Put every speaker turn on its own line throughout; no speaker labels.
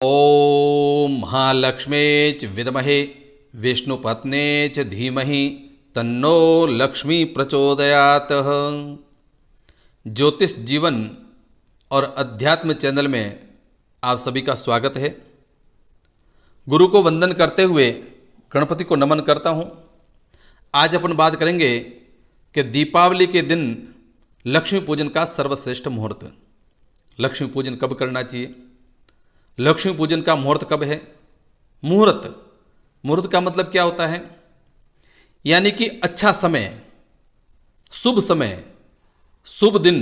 ओम महालक्ष्मे च विद्महे विष्णुपत्ने च धीमहि तन्नो लक्ष्मी प्रचोदयात। ज्योतिष जीवन और अध्यात्म चैनल में आप सभी का स्वागत है। गुरु को वंदन करते हुए गणपति को नमन करता हूँ। आज अपन बात करेंगे कि दीपावली के दिन लक्ष्मी पूजन का सर्वश्रेष्ठ मुहूर्त। लक्ष्मी पूजन कब करना चाहिए, लक्ष्मी पूजन का मुहूर्त कब है। मुहूर्त का मतलब क्या होता है, यानी कि अच्छा समय, शुभ समय, शुभ दिन।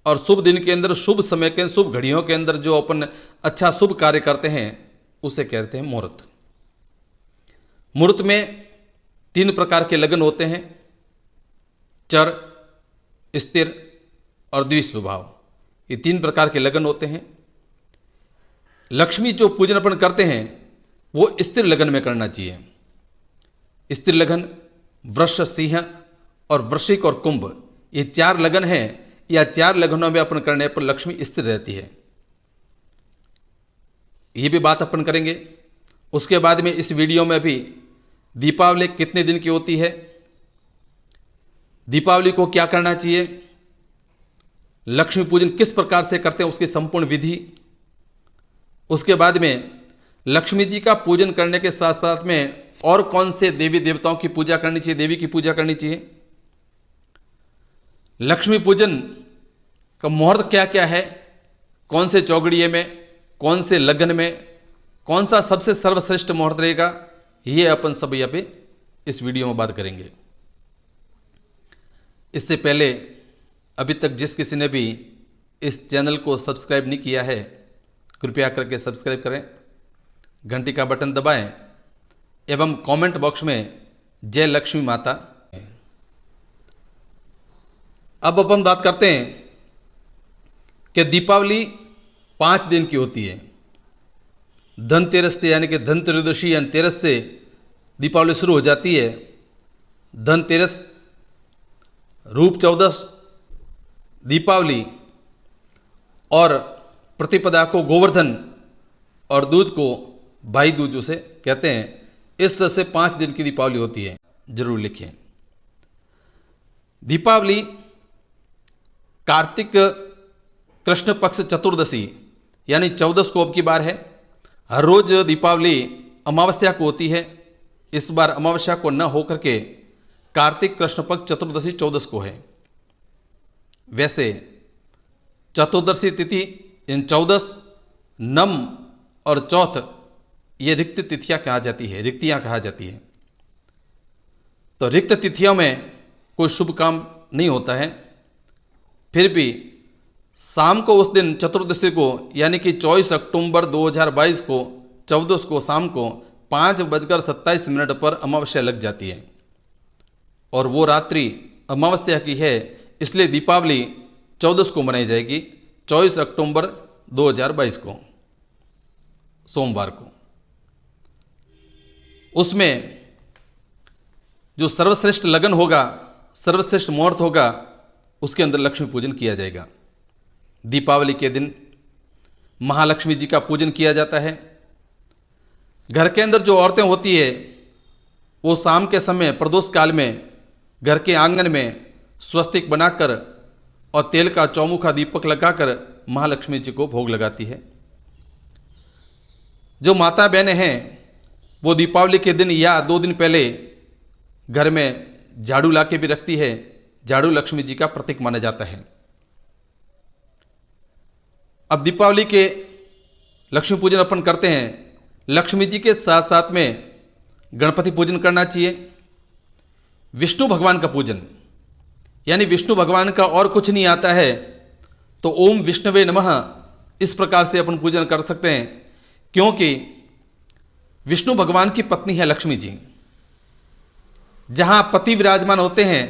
और शुभ दिन के अंदर, शुभ समय के, शुभ घड़ियों के अंदर जो अपन अच्छा शुभ कार्य करते हैं उसे कहते हैं मुहूर्त। मुहूर्त में 3 प्रकार के लगन होते हैं, चर, स्थिर और द्विस्वभाव। ये 3 प्रकार के लगन होते हैं। लक्ष्मी जो पूजन अपन करते हैं वो स्थिर लगन में करना चाहिए। स्थिर लगन वृष, सिंह और वृश्चिक और कुंभ, ये 4 लगन हैं। या 4 लगनों में अपन करने पर लक्ष्मी स्थिर रहती है। ये भी बात अपन करेंगे। उसके बाद में इस वीडियो में भी दीपावली कितने दिन की होती है, दीपावली को क्या करना चाहिए, लक्ष्मी पूजन किस प्रकार से करते हैं उसकी संपूर्ण विधि। उसके बाद में लक्ष्मी जी का पूजन करने के साथ साथ में और कौन से देवी देवताओं की पूजा करनी चाहिए, देवी की पूजा करनी चाहिए। लक्ष्मी पूजन का मुहूर्त क्या क्या है, कौन से चौगड़िए में, कौन से लगन में, कौन सा सबसे सर्वश्रेष्ठ मुहूर्त रहेगा, ये अपन सब यहाँ पे इस वीडियो में बात करेंगे। इससे पहले अभी तक जिस किसी ने भी इस चैनल को सब्सक्राइब नहीं किया है, कृपया करके सब्सक्राइब करें, घंटी का बटन दबाएं एवं कमेंट बॉक्स में जय लक्ष्मी माता। अब अपन बात करते हैं कि दीपावली 5 दिन की होती है। धनतेरस से, यानी कि धनत्रयोदशी यानी 13 से दीपावली शुरू हो जाती है। धनतेरस, रूप चौदस, दीपावली और प्रतिपदा को गोवर्धन और दूज को भाई दूज उसे कहते हैं। इस तरह से 5 दिन की दीपावली होती है। जरूर लिखिए। दीपावली कार्तिक कृष्ण पक्ष चतुर्दशी यानी 14 को अब की बार है। हर रोज दीपावली अमावस्या को होती है। इस बार अमावस्या को न होकर के कार्तिक कृष्ण पक्ष चतुर्दशी 14 को है। वैसे चतुर्दशी तिथि इन 14, नम और चौथ ये रिक्त तिथियां कहा जाती है, रिक्तियां कहा जाती है। तो रिक्त तिथियों में कोई शुभ काम नहीं होता है। फिर भी शाम को उस दिन चतुर्दशी को, यानी कि 24 अक्टूबर 2022 को 14 को शाम को 5:27 पर अमावस्या लग जाती है। और वो रात्रि अमावस्या की है, इसलिए दीपावली 14 को मनाई जाएगी, 24 अक्टूबर 2022 को सोमवार को। उसमें जो सर्वश्रेष्ठ लगन होगा, सर्वश्रेष्ठ मुहूर्त होगा, उसके अंदर लक्ष्मी पूजन किया जाएगा। दीपावली के दिन महालक्ष्मी जी का पूजन किया जाता है। घर के अंदर जो औरतें होती है वो शाम के समय प्रदोष काल में घर के आंगन में स्वस्तिक बनाकर और तेल का चौमुखा दीपक लगाकर महालक्ष्मी जी को भोग लगाती है। जो माता बहनें हैं वो दीपावली के दिन या 2 दिन पहले घर में झाड़ू लाके भी रखती है। झाड़ू लक्ष्मी जी का प्रतीक माना जाता है। अब दीपावली के लक्ष्मी पूजन अपन करते हैं। लक्ष्मी जी के साथ साथ में गणपति पूजन करना चाहिए। विष्णु भगवान का पूजन, यानी विष्णु भगवान का और कुछ नहीं आता है तो ओम विष्णवे नमः इस प्रकार से अपन पूजन कर सकते हैं। क्योंकि विष्णु भगवान की पत्नी है लक्ष्मी जी। जहां पति विराजमान होते हैं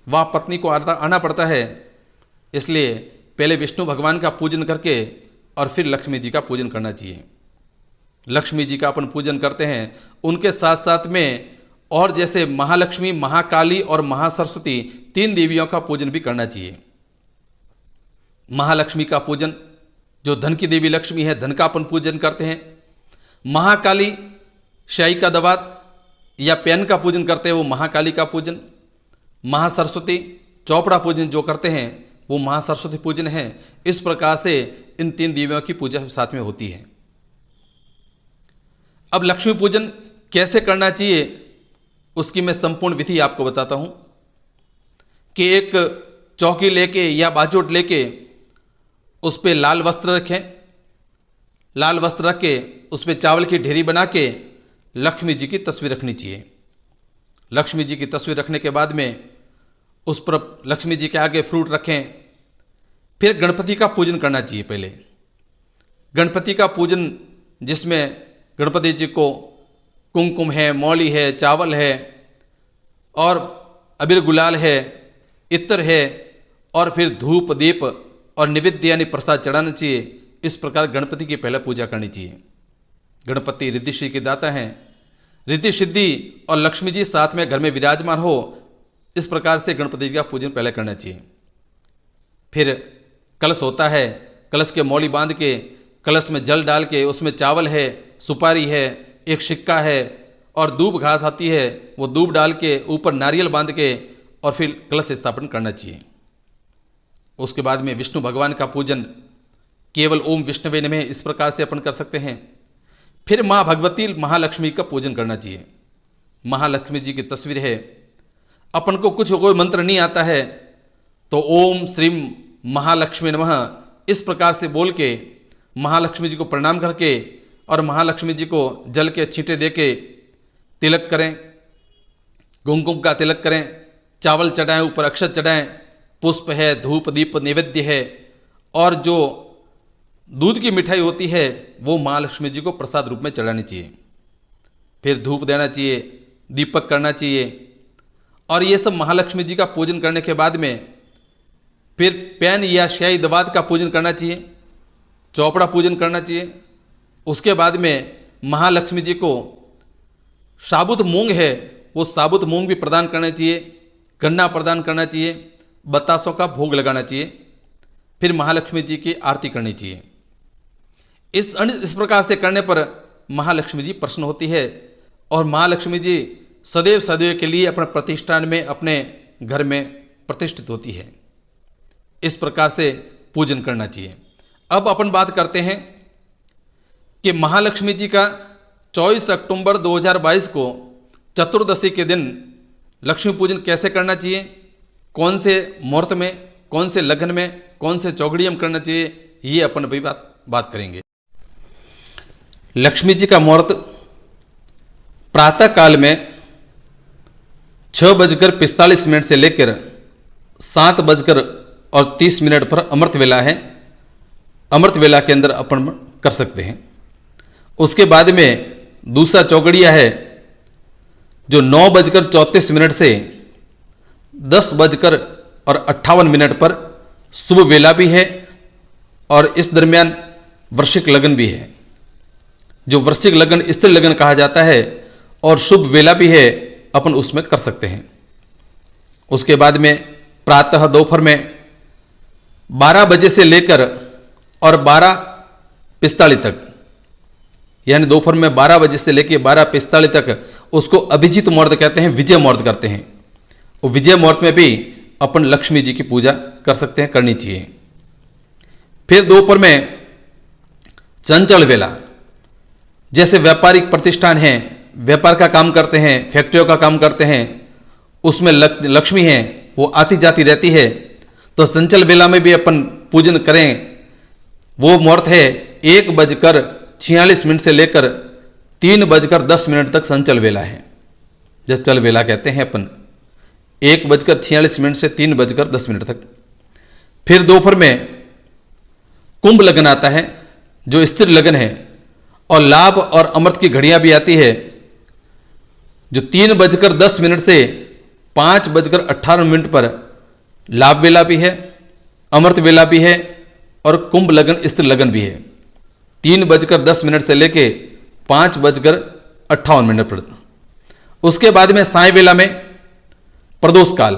वहां पत्नी को आना पड़ता है। इसलिए पहले विष्णु भगवान का पूजन करके और फिर लक्ष्मी जी का पूजन करना चाहिए। लक्ष्मी जी का अपन पूजन करते हैं, उनके साथ साथ में और जैसे महालक्ष्मी, महाकाली और महासरस्वती 3 देवियों का पूजन भी करना चाहिए। महालक्ष्मी का पूजन जो धन की देवी लक्ष्मी है, धन का अपन पूजन करते हैं। महाकाली शाही का दवात या पेन का पूजन करते हैं, वो महाकाली का पूजन। महासरस्वती चौपड़ा पूजन जो करते हैं वो महासरस्वती पूजन है। इस प्रकार से इन 3 देवियों की पूजा साथ में होती है। अब लक्ष्मी पूजन कैसे करना चाहिए उसकी मैं संपूर्ण विधि आपको बताता हूं कि एक चौकी लेके या बाजोट लेके उस पर लाल वस्त्र रखें। लाल वस्त्र रख के उस पर चावल की ढेरी बना के लक्ष्मी जी की तस्वीर रखनी चाहिए। लक्ष्मी जी की तस्वीर रखने के बाद में उस पर लक्ष्मी जी के आगे फ्रूट रखें। फिर गणपति का पूजन करना चाहिए। पहले गणपति का पूजन जिसमें गणपति जी को कुमकुम है, मौली है, चावल है और अबीर गुलाल है, इत्र है और फिर धूप दीप और निवेद्य यानी प्रसाद चढ़ाना चाहिए। इस प्रकार गणपति की पहले पूजा करनी चाहिए। गणपति रिद्धि सिद्धि के दाता हैं। रिद्धि सिद्धि और लक्ष्मी जी साथ में घर में विराजमान हो, इस प्रकार से गणपति जी का पूजन पहले करना चाहिए। फिर कलश होता है, कलश के मौली बांध के कलश में जल डाल के उसमें चावल है, सुपारी है, एक सिक्का है और दूब घास आती है, वो दूब डाल के ऊपर नारियल बांध के और फिर कलश स्थापन करना चाहिए। उसके बाद में विष्णु भगवान का पूजन केवल ओम विष्णुवे नमः इस प्रकार से अपन कर सकते हैं। फिर माँ भगवती महालक्ष्मी का पूजन करना चाहिए। महालक्ष्मी जी की तस्वीर है। अपन को कुछ कोई मंत्र नहीं आता है तो ओम श्रीम महालक्ष्मी नमः इस प्रकार से बोल के महालक्ष्मी जी को प्रणाम करके और महालक्ष्मी जी को जल के छींटे दे के तिलक करें, कुमकुम का तिलक करें, चावल चढ़ाएं, ऊपर अक्षत चढ़ाएं, पुष्प है, धूप दीप नैवेद्य है और जो दूध की मिठाई होती है वो महालक्ष्मी जी को प्रसाद रूप में चढ़ानी चाहिए। फिर धूप देना चाहिए, दीपक करना चाहिए और ये सब महालक्ष्मी जी का पूजन करने के बाद में फिर पेन या स्याही दवात का पूजन करना चाहिए, चौपड़ा पूजन करना चाहिए। उसके बाद में महालक्ष्मी जी को साबुत मूंग है वो साबुत मूंग भी प्रदान करना चाहिए, गन्ना प्रदान करना चाहिए, बतासों का भोग लगाना चाहिए। फिर महालक्ष्मी जी की आरती करनी चाहिए। इस प्रकार से करने पर महालक्ष्मी जी प्रसन्न होती है और महालक्ष्मी जी सदैव सदैव के लिए अपने प्रतिष्ठान में अपने घर में प्रतिष्ठित होती है। इस प्रकार से पूजन करना चाहिए। अब अपन बात करते हैं कि महालक्ष्मी जी का 24 अक्टूबर 2022 को चतुर्दशी के दिन लक्ष्मी पूजन कैसे करना चाहिए, कौन से मुहूर्त में, कौन से लग्न में, कौन से चौघड़ियों में करना चाहिए, ये अपन अभी बात करेंगे। लक्ष्मी जी का मुहूर्त प्रातः काल में 6:45 से लेकर 7:30 पर अमृत वेला है। अमृत वेला के अंदर अपन कर सकते हैं। उसके बाद में दूसरा चौगड़िया है जो 9:34 से 10:58 पर शुभ वेला भी है और इस दरमियान वृश्चिक लगन भी है। जो वृश्चिक लगन स्त्री लगन कहा जाता है और शुभ वेला भी है, अपन उसमें कर सकते हैं। उसके बाद में प्रातः दोपहर में 12 बजे से लेकर और 12:45 तक, यानी दोपहर में 12 बजे से लेकर 12:45 तक उसको अभिजीत मुहूर्त कहते हैं, विजय मुहूर्त करते हैं। और विजय मुहूर्त में भी अपन लक्ष्मी जी की पूजा कर सकते हैं, करनी चाहिए। फिर दोपहर में चंचल वेला, जैसे व्यापारिक प्रतिष्ठान हैं, व्यापार का काम करते हैं, फैक्ट्रियों का काम करते हैं, उसमें लक्ष्मी है वो आती जाती रहती है, तो चंचल वेला में भी अपन पूजन करें। वो मुहूर्त है 1:46 से लेकर 3:10 तक संचल वेला है, जब चल वेला कहते हैं अपन। 1:46 से 3:10 तक। फिर दोपहर में कुंभ लगन आता है जो स्थिर लगन है और लाभ और अमृत की घड़ियां भी आती है, जो 3:10 से 5:18 पर लाभ वेला भी है, अमृत वेला भी है और कुंभ लगन स्थिर लगन भी है। 3:10 से लेके 5:58 पर। उसके बाद में साय वेला में प्रदोष काल।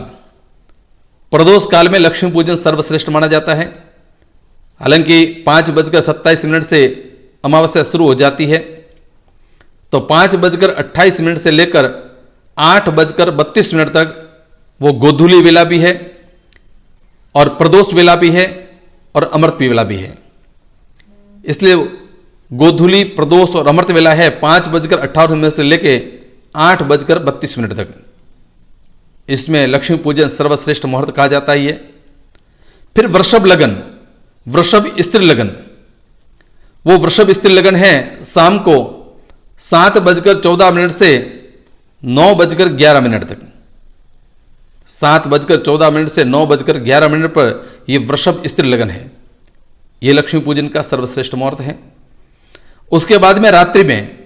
प्रदोष काल में लक्ष्मी पूजन सर्वश्रेष्ठ माना जाता है। हालांकि 5:27 से अमावस्या शुरू हो जाती है, तो 5:28 से लेकर 8:32 तक वो गोधूली वेला भी है और प्रदोष वेला भी है और अमृत वेला भी है। इसलिए गोधूली, प्रदोष और अमृत वेला है 5:58 से लेकर 8:32 तक। इसमें लक्ष्मी पूजन सर्वश्रेष्ठ मुहूर्त कहा जाता ही है। फिर वृषभ लगन, वृषभ स्त्री लगन, वो वृषभ स्त्री लगन है शाम को 7:14 से 9:11 तक। 7:14 से 9:11 पर यह वृषभ स्त्री लगन है। यह लक्ष्मी पूजन का सर्वश्रेष्ठ मुहूर्त है। उसके बाद में रात्रि में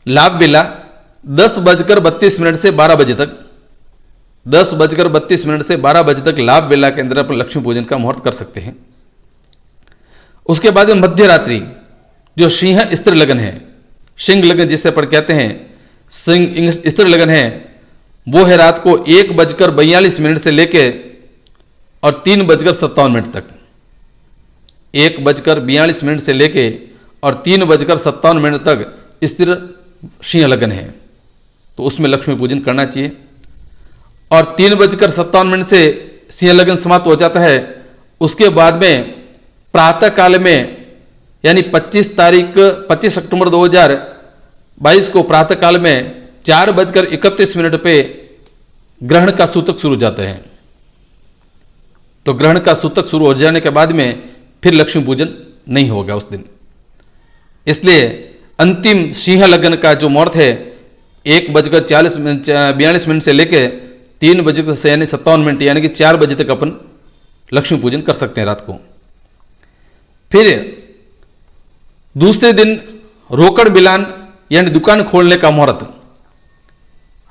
लाभ वेला 10:32 से 12 बजे तक, 10:32 से 12 बजे तक लाभ वेला के अंदर अपन लक्ष्मी पूजन का मुहूर्त कर सकते हैं। उसके बाद में मध्य रात्रि जो सिंह स्त्री लगन है, सिंह लगन जिसे अपन कहते हैं, सिंह स्त्री लगन है, वो है रात को 1:42 से लेके और 3:57 तक। 1:42 से लेके और 3:57 तक स्थिर सिंह लगन है, तो उसमें लक्ष्मी पूजन करना चाहिए। और 3:57 से सिंह लगन समाप्त हो जाता है। उसके बाद में प्रातः काल में यानी 25 अक्टूबर 2022 को प्रातः काल में 4:31 पे ग्रहण का सूतक शुरू हो जाता है। तो ग्रहण का सूतक शुरू हो जाने के बाद में फिर लक्ष्मी पूजन नहीं होगा उस दिन। इसलिए अंतिम सिंह लगन का जो मुहूर्त है 1:42 से लेकर 3:57 यानी कि 4 बजे तक अपन लक्ष्मी पूजन कर सकते हैं रात को। फिर दूसरे दिन रोकड़ मिलान यानी दुकान खोलने का मुहूर्त।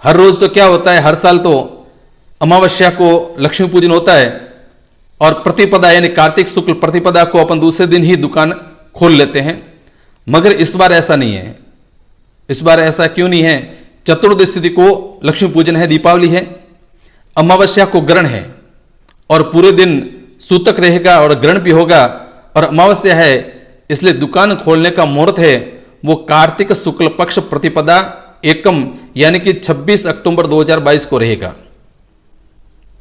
हर रोज तो क्या होता है, हर साल तो अमावस्या को लक्ष्मी पूजन होता है और प्रतिपदा यानी कार्तिक शुक्ल प्रतिपदा को अपन दूसरे दिन ही दुकान खोल लेते हैं, मगर इस बार ऐसा नहीं है। इस बार ऐसा क्यों नहीं है? चतुर्दशी को लक्ष्मी पूजन है, दीपावली है, अमावस्या को ग्रहण है और पूरे दिन सूतक रहेगा और ग्रहण भी होगा और अमावस्या है, इसलिए दुकान खोलने का मुहूर्त है वो कार्तिक शुक्ल पक्ष प्रतिपदा एकम यानी कि 26 अक्टूबर 2022 को रहेगा।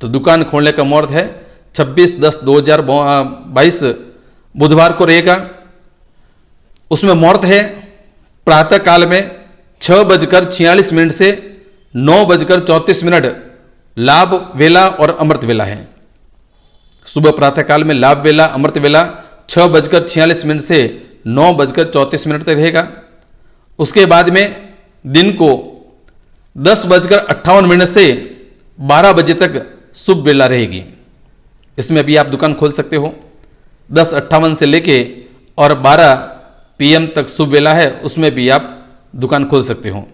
तो दुकान खोलने का मुहूर्त है 26/10/2022 बुधवार को रहेगा। उसमें मुहूर्त है प्रातः काल में 6:46 से 9:34 लाभ वेला और अमृत वेला है। सुबह प्रातः काल में लाभ वेला, अमृत वेला 6:46 से 9:34 तक रहेगा। उसके बाद में दिन को 10:58 से 12 बजे तक शुभ वेला रहेगी। इसमें भी आप दुकान खोल सकते हो। 10:58 से लेके और 12 PM तक शुभ वेला है, उसमें भी आप दुकान खोल सकते हो।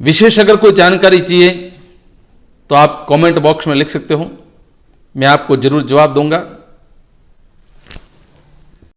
विशेष अगर कोई जानकारी चाहिए तो आप कमेंट बॉक्स में लिख सकते हो, मैं आपको जरूर जवाब दूंगा।